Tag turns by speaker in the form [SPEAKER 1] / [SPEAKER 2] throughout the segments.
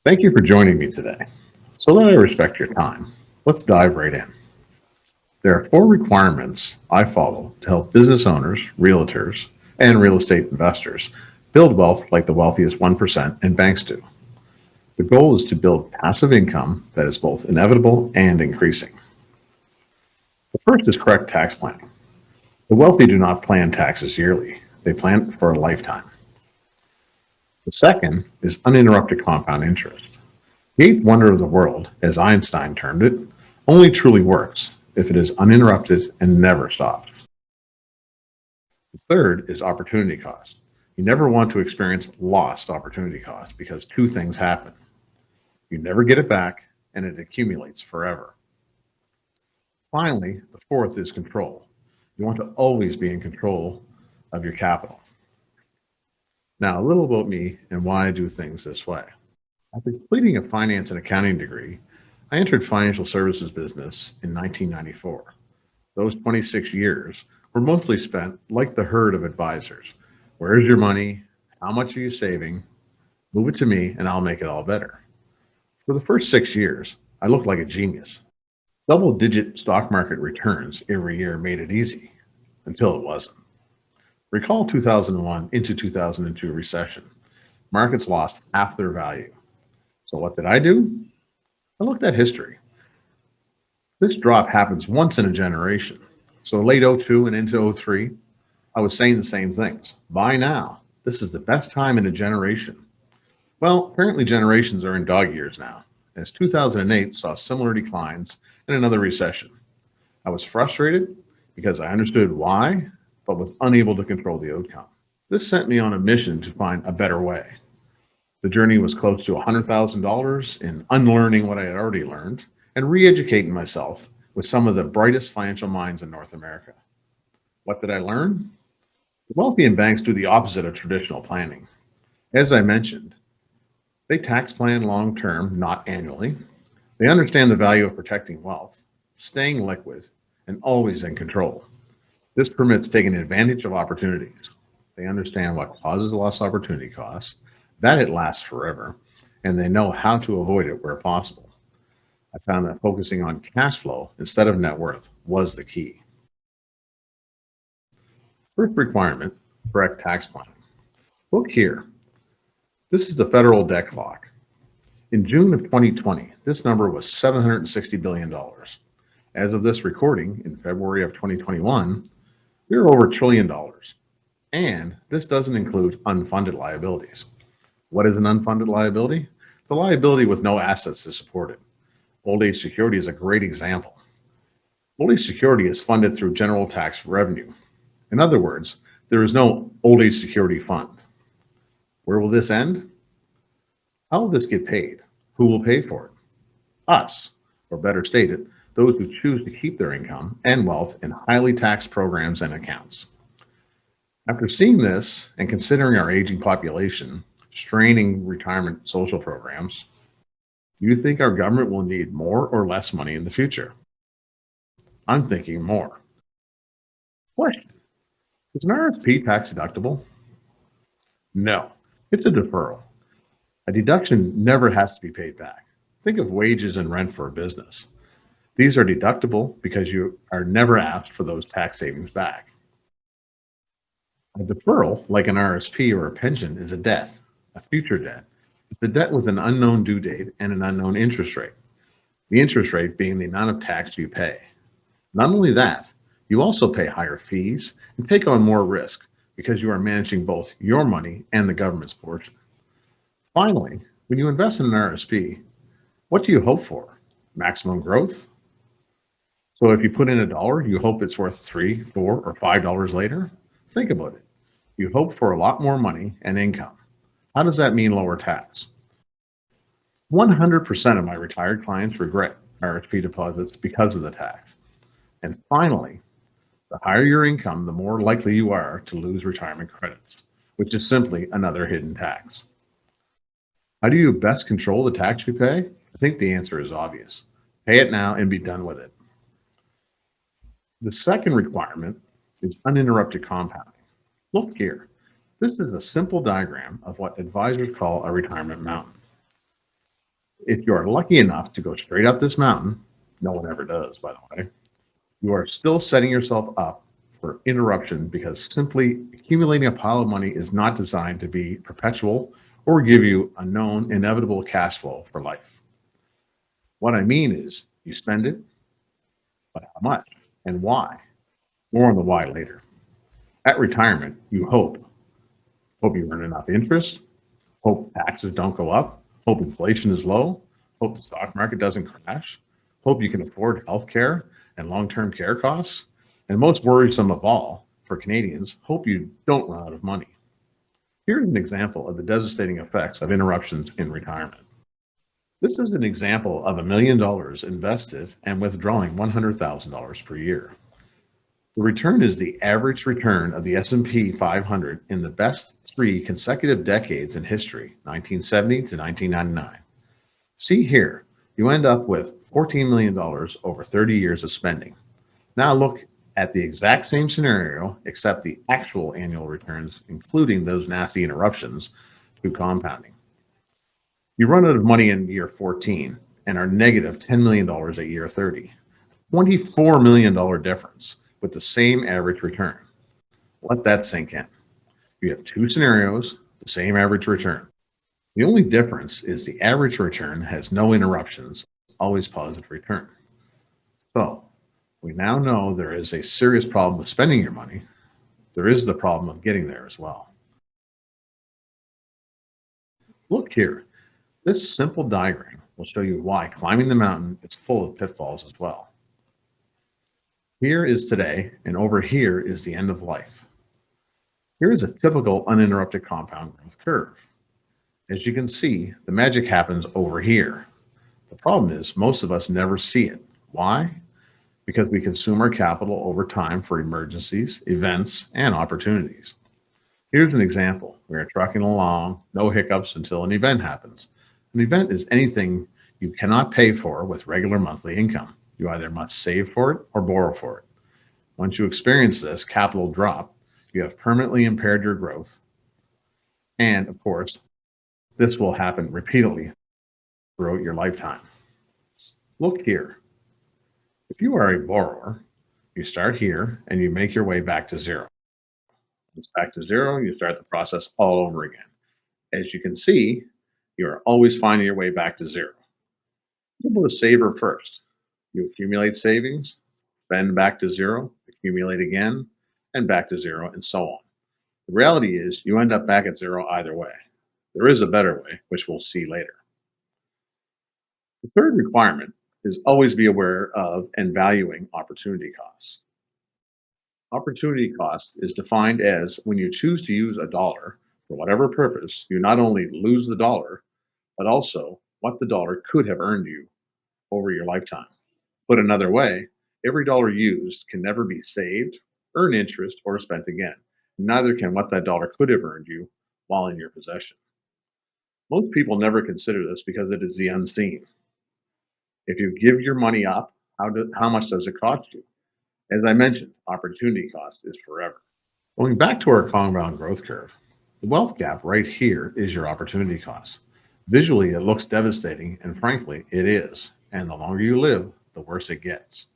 [SPEAKER 1] Thank you for joining me today. So that I respect your time, let's dive right in. There are 4 requirements I follow to help business owners, realtors, and real estate investors build wealth like the wealthiest 1% and banks do. The goal is to build passive income that is both inevitable and increasing. The first is correct tax planning. The wealthy do not plan taxes yearly, they plan for a lifetime. The second is uninterrupted compound interest. The eighth wonder of the world, as Einstein termed it, only truly works if it is uninterrupted and never stops. The third is opportunity cost. You never want to experience lost opportunity cost because 2 things happen. You never get it back and it accumulates forever. Finally, the fourth is control. You want to always be in control of your capital. Now, a little about me and why I do things this way. After completing a finance and accounting degree, I entered financial services business in 1994. Those 26 years were mostly spent like the herd of advisors. Where's your money? How much are you saving? Move it to me and I'll make it all better. For the first 6 years, I looked like a genius. Double-digit stock market returns every year made it easy, until it wasn't. Recall 2001 into 2002 recession. Markets lost half their value. So what did I do? I looked at history. This drop happens once in a generation. So late 02 and into 03, I was saying the same things. Buy now. This is the best time in a generation. Well, apparently generations are in dog years now, as 2008 saw similar declines and another recession. I was frustrated because I understood why, but was unable to control the outcome. This sent me on a mission to find a better way. The journey was close to $100,000 in unlearning what I had already learned and re-educating myself with some of the brightest financial minds in North America. What did I learn? The wealthy and banks do the opposite of traditional planning. As I mentioned, they tax plan long-term, not annually. They understand the value of protecting wealth, staying liquid, and always in control. This permits taking advantage of opportunities. They understand what causes lost opportunity costs, that it lasts forever, and they know how to avoid it where possible. I found that focusing on cash flow instead of net worth was the key. First requirement, correct tax planning. Look here. This is the federal debt clock. In June of 2020, this number was $760 billion. As of this recording, in February of 2021, we are over $1 trillion. And this doesn't include unfunded liabilities. What is an unfunded liability? The liability with no assets to support it. Old age security is a great example. Old age security is funded through general tax revenue. In other words, there is no old age security fund. Where will this end? How will this get paid? Who will pay for it? Us, or better stated, those who choose to keep their income and wealth in highly taxed programs and accounts. After seeing this and considering our aging population, straining retirement social programs, do you think our government will need more or less money in the future? I'm thinking more. Question: is an RSP tax deductible? No, it's a deferral. A deduction never has to be paid back. Think of wages and rent for a business. These are deductible because you are never asked for those tax savings back. A deferral, like an RSP or a pension, is a debt, a future debt. It's a debt with an unknown due date and an unknown interest rate. The interest rate being the amount of tax you pay. Not only that, you also pay higher fees and take on more risk because you are managing both your money and the government's portion. Finally, when you invest in an RSP, what do you hope for? Maximum growth? So if you put in $1, you hope it's worth $3, $4, or $5 later? Think about it. You hope for a lot more money and income. How does that mean lower tax? 100% of my retired clients regret RSP deposits because of the tax. And finally, the higher your income, the more likely you are to lose retirement credits, which is simply another hidden tax. How do you best control the tax you pay? I think the answer is obvious. Pay it now and be done with it. The second requirement is uninterrupted compounding. Look here. This is a simple diagram of what advisors call a retirement mountain. If you are lucky enough to go straight up this mountain, no one ever does, by the way, you are still setting yourself up for interruption because simply accumulating a pile of money is not designed to be perpetual or give you a known inevitable cash flow for life. What I mean is you spend it, but how much and why? More on the why later. At retirement, you hope you earn enough interest, hope taxes don't go up, hope inflation is low, hope the stock market doesn't crash, hope you can afford health care and long-term care costs, and most worrisome of all for Canadians, hope you don't run out of money. Here's an example of the devastating effects of interruptions in retirement. This is an example of $1 million invested and withdrawing $100,000 per year. The return is the average return of the S&P 500 in the best 3 consecutive decades in history, 1970 to 1999. See here, you end up with $14 million over 30 years of spending. Now look at the exact same scenario, except the actual annual returns, including those nasty interruptions to compounding. You run out of money in year 14 and are negative $10 million at year 30. $24 million difference with the same average return. Let that sink in. You have 2 scenarios, the same average return. The only difference is the average return has no interruptions, always positive return. So we now know there is a serious problem with spending your money. There is the problem of getting there as well. Look here. This simple diagram will show you why climbing the mountain is full of pitfalls as well. Here is today, and over here is the end of life. Here is a typical uninterrupted compound growth curve. As you can see, the magic happens over here. The problem is most of us never see it. Why? Because we consume our capital over time for emergencies, events, and opportunities. Here's an example. We are trucking along, no hiccups until an event happens. An event is anything you cannot pay for with regular monthly income. You either must save for it or borrow for it. Once you experience this capital drop, you have permanently impaired your growth. And of course, this will happen repeatedly throughout your lifetime. Look here. If you are a borrower, you start here and you make your way back to zero. It's back to zero, you start the process all over again. As you can see, you are always finding your way back to zero. You're able to saver first. You accumulate savings, spend back to zero, accumulate again, and back to zero, and so on. The reality is you end up back at zero either way. There is a better way, which we'll see later. The third requirement is always be aware of and valuing opportunity costs. Opportunity cost is defined as when you choose to use a dollar for whatever purpose, you not only lose the dollar, but also what the dollar could have earned you over your lifetime. Put another way, every dollar used can never be saved, earn interest, or spent again. Neither can what that dollar could have earned you while in your possession. Most people never consider this because it is the unseen. If you give your money up, how much does it cost you? As I mentioned, opportunity cost is forever. Going back to our compound growth curve, the wealth gap right here is your opportunity cost. Visually, it looks devastating, and frankly, it is. And the longer you live, the worse it gets.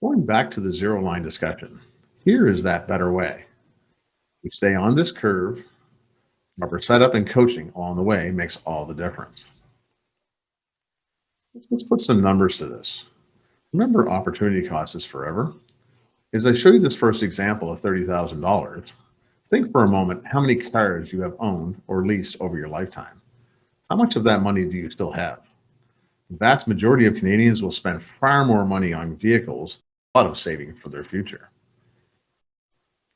[SPEAKER 1] Going back to the zero line discussion, here is that better way. We stay on this curve, proper setup and coaching along the way makes all the difference. Let's put some numbers to this. Remember, opportunity cost is forever. As I show you this first example of $30,000, think for a moment how many cars you have owned or leased over your lifetime. How much of that money do you still have? The vast majority of Canadians will spend far more money on vehicles, a lot of saving for their future.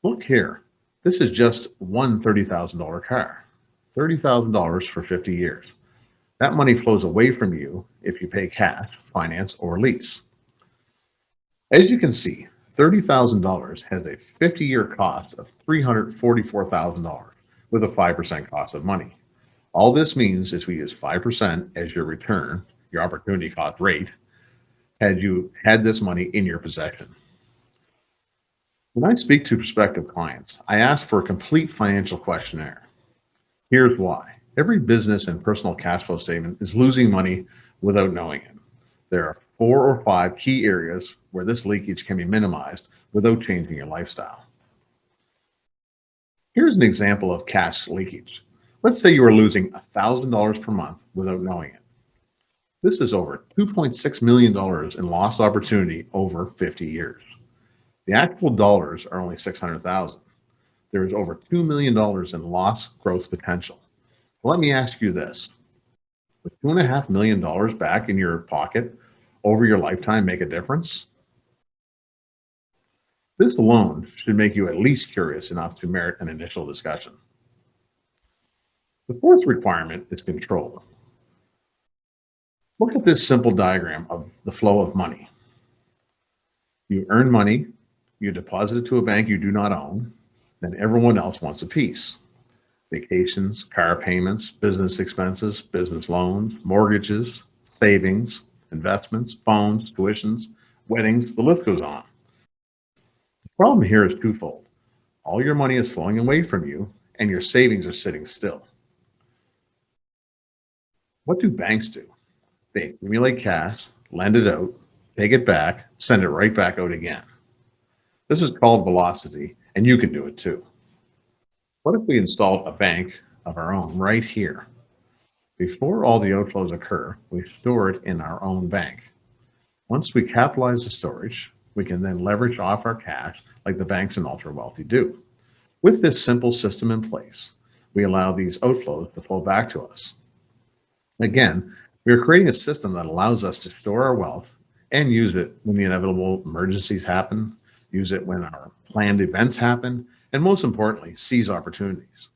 [SPEAKER 1] Look here. This is just one $30,000 car. $30,000 for 50 years. That money flows away from you if you pay cash, finance, or lease. As you can see, $30,000 has a 50-year cost of $344,000 with a 5% cost of money. All this means is we use 5% as your return, your opportunity cost rate, had you had this money in your possession. When I speak to prospective clients, I ask for a complete financial questionnaire. Here's why. Every business and personal cash flow statement is losing money without knowing it. There are 4 or 5 key areas where this leakage can be minimized without changing your lifestyle. Here's an example of cash leakage. Let's say you are losing $1,000 per month without knowing it. This is over $2.6 million in lost opportunity over 50 years. The actual dollars are only 600,000. There is over $2 million in lost growth potential. Let me ask you this. Would $2.5 million back in your pocket over your lifetime make a difference? This alone should make you at least curious enough to merit an initial discussion. The fourth requirement is control. Look at this simple diagram of the flow of money. You earn money, you deposit it to a bank you do not own, then everyone else wants a piece. Vacations, car payments, business expenses, business loans, mortgages, savings, investments, phones, tuitions, weddings, the list goes on. The problem here is twofold. All your money is flowing away from you and your savings are sitting still. What do banks do? They accumulate cash, lend it out, take it back, send it right back out again. This is called velocity, and you can do it too. What if we installed a bank of our own right here? Before all the outflows occur, we store it in our own bank. Once we capitalize the storage, we can then leverage off our cash like the banks and ultra wealthy do. With this simple system in place, we allow these outflows to flow back to us. Again, we are creating a system that allows us to store our wealth and use it when the inevitable emergencies happen, use it when our planned events happen, and most importantly, seize opportunities.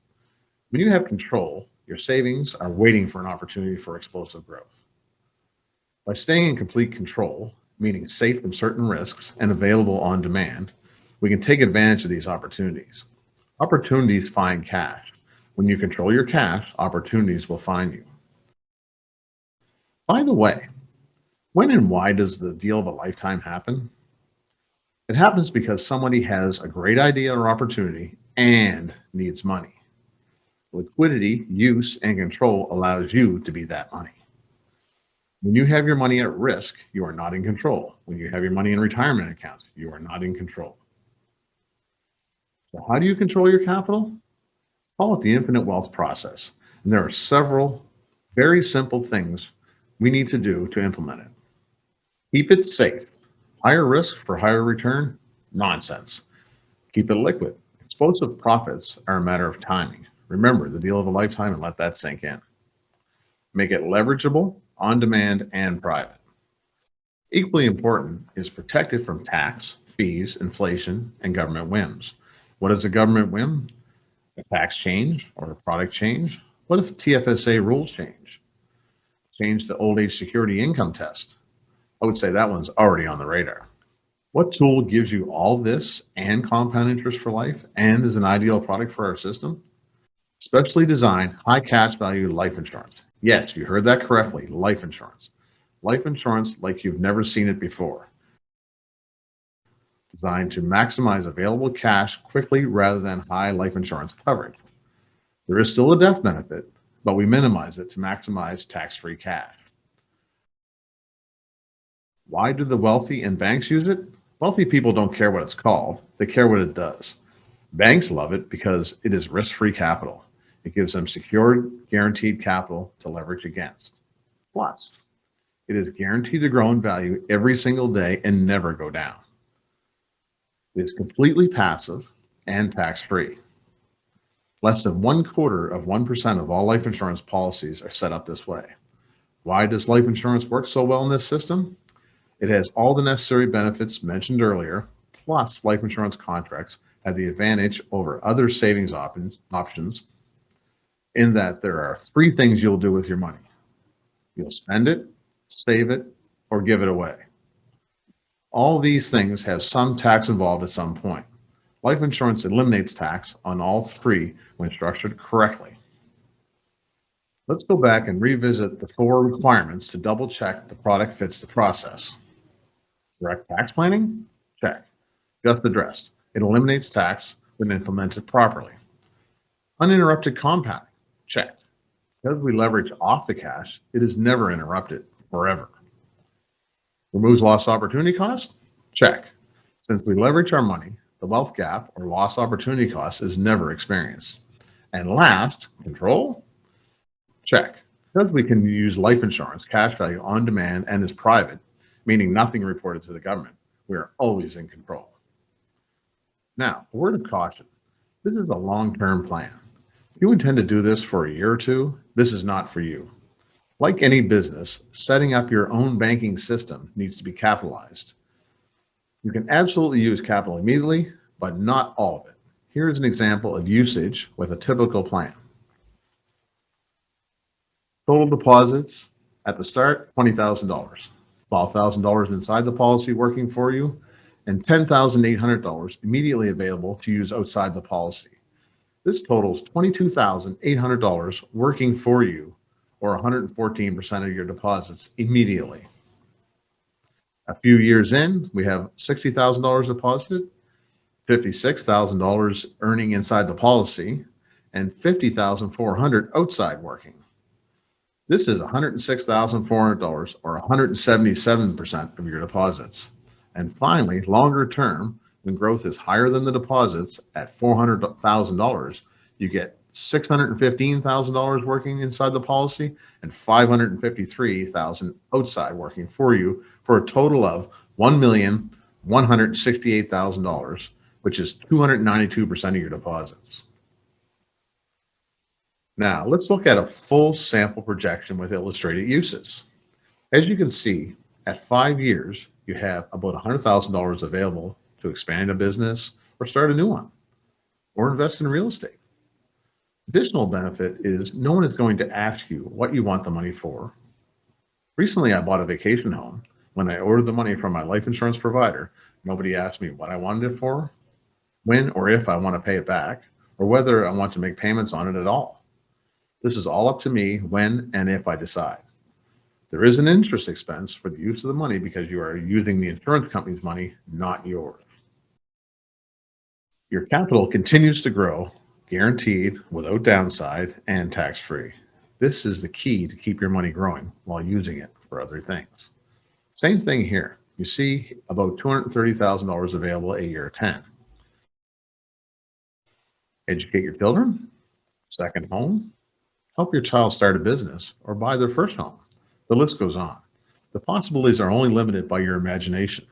[SPEAKER 1] When you have control, your savings are waiting for an opportunity for explosive growth. By staying in complete control, meaning safe from certain risks and available on demand, we can take advantage of these opportunities. Opportunities find cash. When you control your cash, opportunities will find you. By the way, when and why does the deal of a lifetime happen? It happens because somebody has a great idea or opportunity and needs money. Liquidity, use, and control allows you to be that money. When you have your money at risk, you are not in control. When you have your money in retirement accounts, you are not in control. So how do you control your capital? Call it the infinite wealth process. And there are several very simple things we need to do to implement it. Keep it safe. Higher risk for higher return? Nonsense. Keep it liquid. Explosive profits are a matter of timing. Remember the deal of a lifetime and let that sink in. Make it leverageable, on demand, and private. Equally important is protect it from tax, fees, inflation, and government whims. What is a government whim? A tax change or a product change? What if TFSA rules change? Change the old age security income test? I would say that one's already on the radar. What tool gives you all this and compound interest for life and is an ideal product for our system? Specially designed high cash value life insurance. Yes, you heard that correctly, life insurance. Life insurance like you've never seen it before. Designed to maximize available cash quickly rather than high life insurance coverage. There is still a death benefit, but we minimize it to maximize tax-free cash. Why do the wealthy and banks use it? Wealthy people don't care what it's called, they care what it does. Banks love it because it is risk-free capital. It gives them secured, guaranteed capital to leverage against. Plus, it is guaranteed to grow in value every single day and never go down. It is completely passive and tax-free. Less than 1/4% of all life insurance policies are set up this way. Why does life insurance work so well in this system? It has all the necessary benefits mentioned earlier, plus life insurance contracts have the advantage over other savings options in that there are 3 things you'll do with your money. You'll spend it, save it, or give it away. All these things have some tax involved at some point. Life insurance eliminates tax on all 3 when structured correctly. Let's go back and revisit the 4 requirements to double check the product fits the process. Direct tax planning? Check. Just addressed. It eliminates tax when implemented properly. Uninterrupted compounding? Check. Because we leverage off the cash, it is never interrupted forever. Removes lost opportunity cost? Check. Since we leverage our money, the wealth gap or lost opportunity cost is never experienced. And last, control? Check. Because we can use life insurance, cash value on demand, and is private, meaning nothing reported to the government, we are always in control. Now, a word of caution. This is a long-term plan. If you intend to do this for a year or two, this is not for you. Like any business, setting up your own banking system needs to be capitalized. You can absolutely use capital immediately, but not all of it. Here is an example of usage with a typical plan. Total deposits at the start, $20,000. $12,000 inside the policy working for you, and $10,800 immediately available to use outside the policy. This totals $22,800 working for you, or 114% of your deposits immediately. A few years in, we have $60,000 deposited, $56,000 earning inside the policy, and $50,400 outside working. This is $106,400 or 177% of your deposits. And finally, longer term, when growth is higher than the deposits at $400,000, you get $615,000 working inside the policy and $553,000 outside working for you, for a total of $1,168,000, which is 292% of your deposits. Now, let's look at a full sample projection with illustrated uses. As you can see, at 5 years, you have about $100,000 available to expand a business or start a new one, or invest in real estate. Additional benefit is no one is going to ask you what you want the money for. Recently, I bought a vacation home. When I ordered the money from my life insurance provider, nobody asked me what I wanted it for, when or if I want to pay it back, or whether I want to make payments on it at all. This is all up to me when and if I decide. There is an interest expense for the use of the money because you are using the insurance company's money, not yours. Your capital continues to grow, guaranteed, without downside, and tax-free. This is the key to keep your money growing while using it for other things. Same thing here. You see about $230,000 available at year 10. Educate your children, second home, help your child start a business, or buy their first home. The list goes on. The possibilities are only limited by your imagination.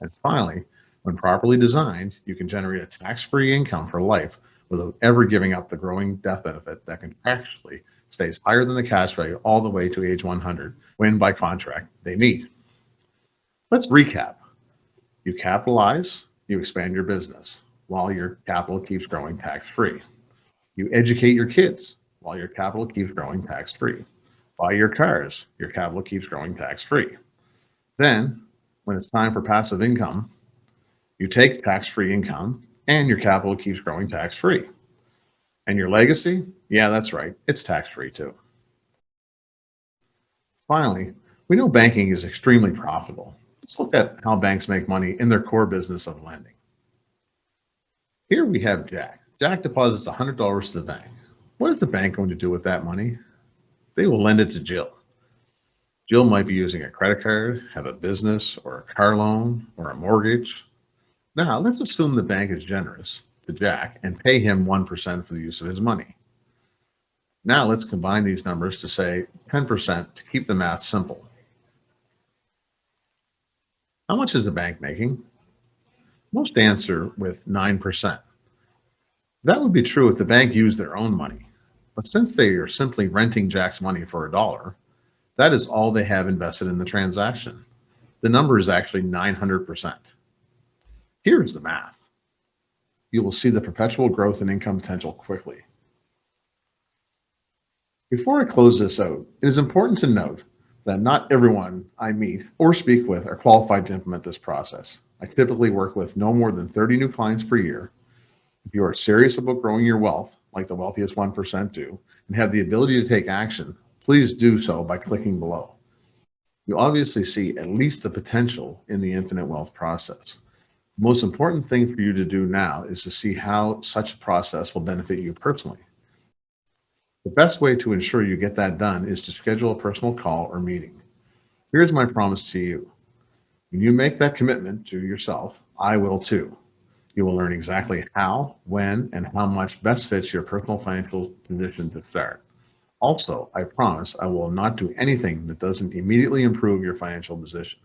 [SPEAKER 1] And finally, when properly designed, you can generate a tax-free income for life without ever giving up the growing death benefit that contractually stays higher than the cash value all the way to age 100, when by contract they meet. Let's recap. You capitalize, you expand your business while your capital keeps growing tax-free. You educate your kids while your capital keeps growing tax-free. Buy your cars, your capital keeps growing tax-free. Then, when it's time for passive income, you take tax-free income and your capital keeps growing tax-free. And your legacy? Yeah, that's right, it's tax-free too. Finally, we know banking is extremely profitable. Let's look at how banks make money in their core business of lending. Here we have Jack. Jack deposits $100 to the bank. What is the bank going to do with that money? They will lend it to Jill. Jill might be using a credit card, have a business, or a car loan, or a mortgage. Now, let's assume the bank is generous to Jack and pay him 1% for the use of his money. Now, let's combine these numbers to say 10% to keep the math simple. How much is the bank making? Most answer with 9%. That would be true if the bank used their own money. But since they are simply renting Jack's money for $1, that is all they have invested in the transaction. The number is actually 900%. Here's the math. You will see the perpetual growth in income potential quickly. Before I close this out, it is important to note that not everyone I meet or speak with are qualified to implement this process. I typically work with no more than 30 new clients per year. If you are serious about growing your wealth, like the wealthiest 1% do, and have the ability to take action, please do so by clicking below. You obviously see at least the potential in the infinite wealth process. The most important thing for you to do now is to see how such a process will benefit you personally. The best way to ensure you get that done is to schedule a personal call or meeting. Here's my promise to you. When you make that commitment to yourself, I will too. You will learn exactly how, when, and how much best fits your personal financial position to start. Also, I promise I will not do anything that doesn't immediately improve your financial position.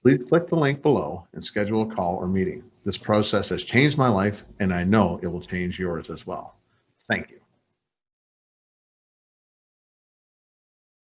[SPEAKER 1] Please click the link below and schedule a call or meeting. This process has changed my life, and I know it will change yours as well. Thank you.